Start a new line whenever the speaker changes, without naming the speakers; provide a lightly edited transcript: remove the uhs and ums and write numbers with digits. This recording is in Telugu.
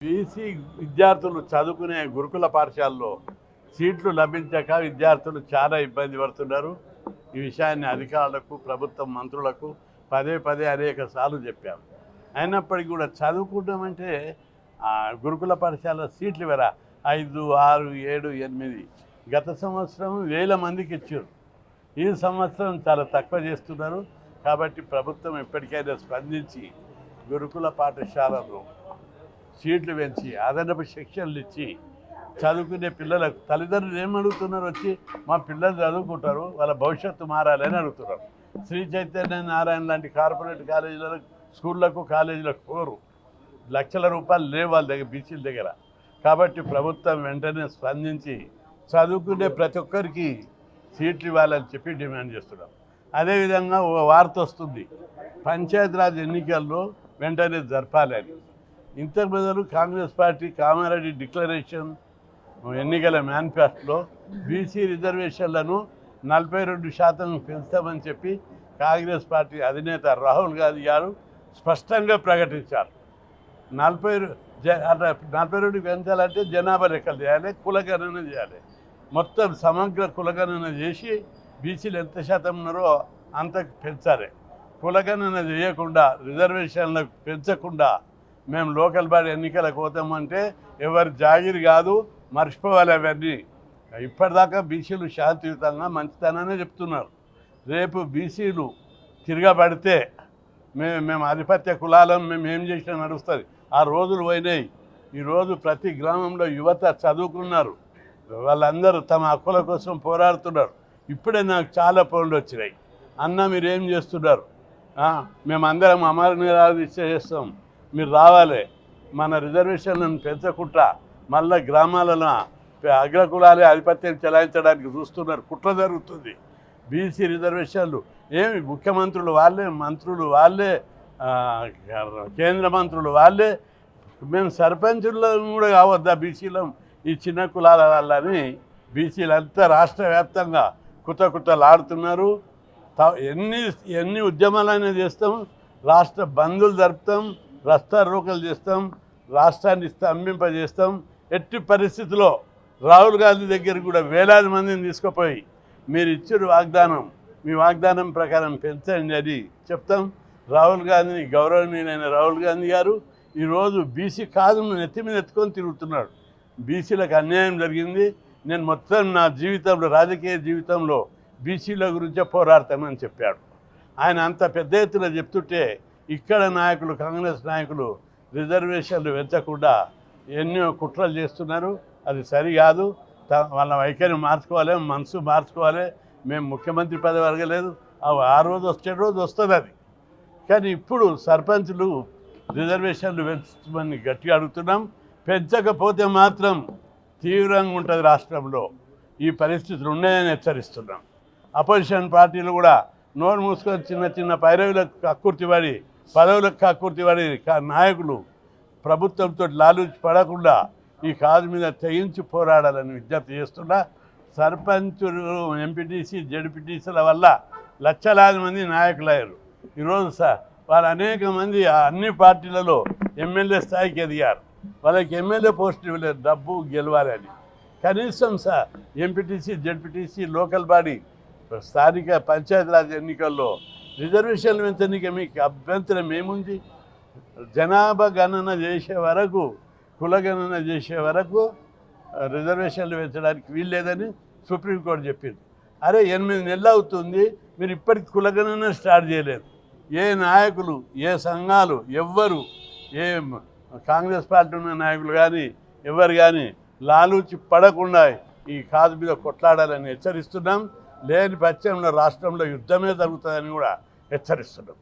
బీసీ విద్యార్థులు చదువుకునే గురుకుల పాఠశాలలో సీట్లు లభించక విద్యార్థులు చాలా ఇబ్బంది పడుతున్నారు. ఈ విషయాన్ని అధికారులకు, ప్రభుత్వ మంత్రులకు పదే పదే అనేక సార్లు చెప్పాము. అయినప్పటికీ కూడా చదువుకుంటామంటే గురుకుల పాఠశాల సీట్లు వేరా 5, 6, 7, 8 గత సంవత్సరం 1000 మందికి ఇచ్చారు. ఈ సంవత్సరం చాలా తక్కువ చేస్తున్నారు. కాబట్టి ప్రభుత్వం ఎప్పటికైనా స్పందించి గురుకుల పాఠశాలను సీట్లు పెంచి అదనపు శిక్షణలు ఇచ్చి చదువుకునే పిల్లలకు తల్లిదండ్రులు ఏమడుగుతున్నారు, వచ్చి మా పిల్లలు చదువుకుంటారు, వాళ్ళ భవిష్యత్తు మారాలని అడుగుతున్నారు. శ్రీ చైతన్య నారాయణ లాంటి కార్పొరేట్ కాలేజీలకు, స్కూళ్ళకు, కాలేజీలకు పోరు. లక్షల రూపాయలు లేవు వాళ్ళ దగ్గర, బీసీల దగ్గర. కాబట్టి ప్రభుత్వం వెంటనే స్పందించి చదువుకునే ప్రతి ఒక్కరికి సీట్లు ఇవ్వాలని చెప్పి డిమాండ్ చేస్తున్నాం. అదేవిధంగా ఒక వార్త వస్తుంది, పంచాయతీరాజ్ ఎన్నికల్లో వెంటనే జరపాలని. ఇంతకు బదులు కాంగ్రెస్ పార్టీ కామారెడ్డి డిక్లరేషన్ ఎన్నికల మేనిఫెస్టోలో బీసీ రిజర్వేషన్లను 42% పెంచుతామని చెప్పి కాంగ్రెస్ పార్టీ అధినేత రాహుల్ గాంధీ గారు స్పష్టంగా ప్రకటించారు. 42 పెంచాలంటే జనాభా లెక్కలు చేయాలి, కులగణన చేయాలి. మొత్తం సమగ్ర కులగణన చేసి బీసీలు ఎంత శాతం ఉన్నారో అంత పెంచాలి. కులగణన చేయకుండా, రిజర్వేషన్లకు పెంచకుండా మేము లోకల్ బాడీ ఎన్నికలకు పోతామంటే ఎవరి జాగిరి కాదు, మర్చిపోవాలి అవన్నీ. ఇప్పటిదాకా బీసీలు శాంతియుతంగా మంచితనానే చెప్తున్నారు. రేపు బీసీలు తిరగబడితే మేము ఆధిపత్య కులాలను మేము ఏం చేసినా నడుస్తుంది. ఆ రోజులు పోయినాయి. ఈరోజు ప్రతి గ్రామంలో యువత చదువుకున్నారు, వాళ్ళందరూ తమ హక్కుల కోసం పోరాడుతున్నారు. ఇప్పుడే నాకు చాలా ఫోన్లు వచ్చినాయి, అన్న మీరేం చేస్తున్నారు, మేమందరం అమర నిరాదీక్ష చేస్తాం, మీరు రావాలి, మన రిజర్వేషన్లను పెంచకుండా మళ్ళీ గ్రామాలలో అగ్రకులాలే ఆధిపత్యం చెలాయించడానికి చూస్తున్నారు. కుట్ర జరుగుతుంది. బీసీ రిజర్వేషన్లు ఏమి ముఖ్యమంత్రులు వాళ్ళే, మంత్రులు వాళ్ళే, కేంద్ర మంత్రులు వాళ్ళే. మేము సర్పంచులను కూడా కావద్దా బీసీలం, ఈ చిన్న కులాల వాళ్ళని బీసీలంతా రాష్ట్ర వ్యాప్తంగా కుతకుతలాడుతున్నారు. ఎన్ని ఉద్యమాలైనా చేస్తాం, రాష్ట్ర బంధులు జరుపుతాం, రస్తా రోకలు చేస్తాం, రాష్ట్రాన్ని స్తంభింపజేస్తాం. ఎట్టి పరిస్థితుల్లో రాహుల్ గాంధీ దగ్గర కూడా వేలాది మందిని తీసుకుపోయి మీరు ఇచ్చిన వాగ్దానం, మీ వాగ్దానం ప్రకారం పెంచండి అని చెప్తాం. రాహుల్ గాంధీని, గౌరవనీయులైన రాహుల్ గాంధీ గారు ఈరోజు బీసీ కాదు నెత్తి మీద ఎత్తుకొని తిరుగుతున్నాడు. బీసీలకు అన్యాయం జరిగింది, నేను మొత్తం నా జీవితంలో, రాజకీయ జీవితంలో బీసీల గురించే పోరాడతామని చెప్పాడు. ఆయన అంత పెద్ద ఎత్తున చెప్తుంటే ఇక్కడ నాయకులు, కాంగ్రెస్ నాయకులు రిజర్వేషన్లు పెంచకుండా ఎన్నో కుట్రలు చేస్తున్నారు. అది సరికాదు. వాళ్ళ వైఖరి మార్చుకోవాలి, మనసు మార్చుకోవాలి. మేము ముఖ్యమంత్రి పదవి అడగలేదు, ఆ రోజు వచ్చే రోజు వస్తుంది అది. కానీ ఇప్పుడు సర్పంచులు రిజర్వేషన్లు పెంచమని గట్టిగా అడుగుతున్నాం. పెంచకపోతే మాత్రం తీవ్రంగా ఉంటుంది రాష్ట్రంలో. ఈ పరిస్థితులు ఉన్నాయని హెచ్చరిస్తున్నాం. అపోజిషన్ పార్టీలు కూడా నోరు మూసుకొని చిన్న చిన్న పైరవులకు కక్కుర్తిపడి, పదవులకు కక్కుర్తిపడి నాయకులు ప్రభుత్వంతో లాలూచి పడకుండా ఈ కాదు మీద తెగించి పోరాడాలని విజ్ఞప్తి చేస్తున్నా. సర్పంచులు, ఎంపీటీసీ, జడ్పీటీసీల వల్ల లక్షలాది మంది నాయకులయ్యారు. ఈరోజు వాళ్ళు అనేక మంది అన్ని పార్టీలలో ఎమ్మెల్యే స్థాయికి ఎదిగారు. వాళ్ళకి ఎమ్మెల్యే పోస్టులు ఇవ్వలేదు, డబ్బు గెలవాలని. కనీసం ఎంపీటీసీ, జడ్పీటీసీ, లోకల్ బాడీ, స్థానిక పంచాయతీరాజ్ ఎన్నికల్లో రిజర్వేషన్లు పెంచడానికి మీకు అభ్యంతరం ఏముంది? జనాభా గణన చేసే వరకు, కులగణన చేసే వరకు రిజర్వేషన్లు పెంచడానికి వీల్లేదని సుప్రీంకోర్టు చెప్పింది. అరే 8 నెలలు అవుతుంది, మీరు ఇప్పటికి కులగణన స్టార్ట్ చేయలేదు. ఏ నాయకులు, ఏ సంఘాలు, ఎవ్వరు, ఏ కాంగ్రెస్ పార్టీ ఉన్న నాయకులు కానీ ఎవరు కానీ లాలూచి పడకుండా ఈ కాదు మీద కొట్లాడాలని హెచ్చరిస్తున్నాం. లేని పక్షంలో రాష్ట్రంలో యుద్ధమే జరుగుతుందని కూడా హెచ్చరిస్తున్నాం.